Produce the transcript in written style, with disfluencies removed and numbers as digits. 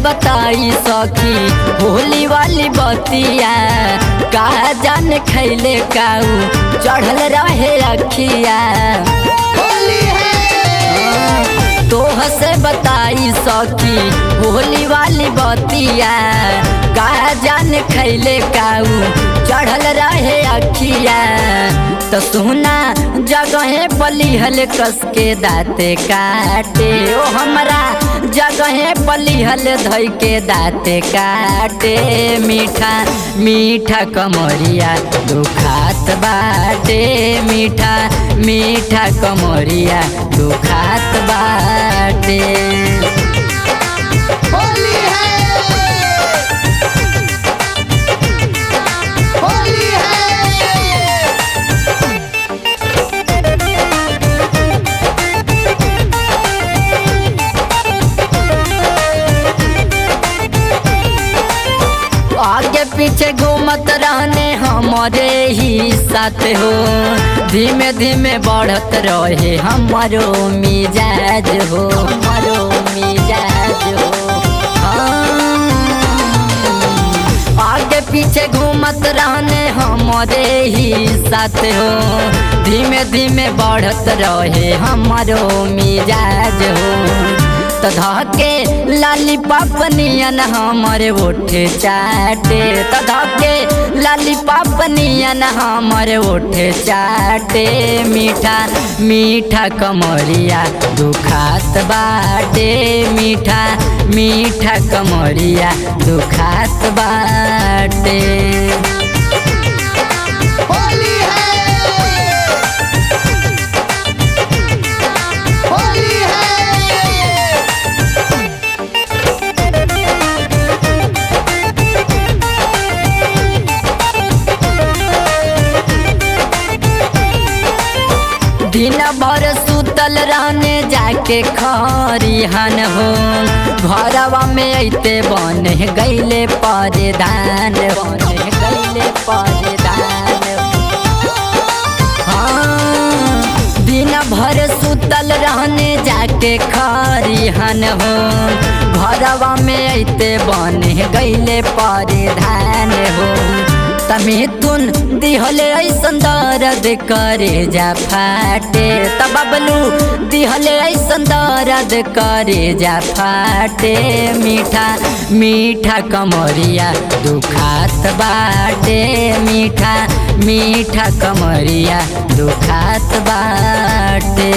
बताई सखी होली वाली बतिया का जान खैले काऊ चढ़ल रहे अखिया। तोह से बताई सखी होली वाली बतिया का जान खैले काऊ चढ़ल रहे अखिया। तो सुना जगहे पलिहल कस के दाते काटे ओ हमरा जगहे पलिहल धई के दाते काटे। मीठा मीठा कमरिया दुखात बाटे मीठा मीठा कमरिया दुखात बाटे। आगे पीछे घूमत रहने हमारे ही साथ हो धीमे धीमे बढ़त रहे हमारो मिजाज हो हमारो मिजाज हो। आगे पीछे घूमत रहने हमारे ही साथ हो धीमे धीमे बढ़त रहे हमारो मिजाज हो। तो धके लाली पापनियन हमारे ओठे चाटे तो धके लाली पापनियन हमारे ओठे चाटे। मीठा मीठा कमरिया दुखात बाटे मीठा मीठा कमरिया दुखात बाटे। दिन भर सुतल रहने जाके खरिहन हो घरवा में ऐते बने गईले परेदान बने गईले परेदान। हाँ दिन भर सुतल रहने जाके खरिहन हो घरवा में ऐते बने गईले परेदान हो। तमिथुन दिहले ऐसन दर्द करे जा फाटे तब बबलू दिहले ऐसन दर्द करे जा फाटे। मीठा मीठा कमरिया दुखात बाटे मीठा मीठा कमरिया दुखात बाटे।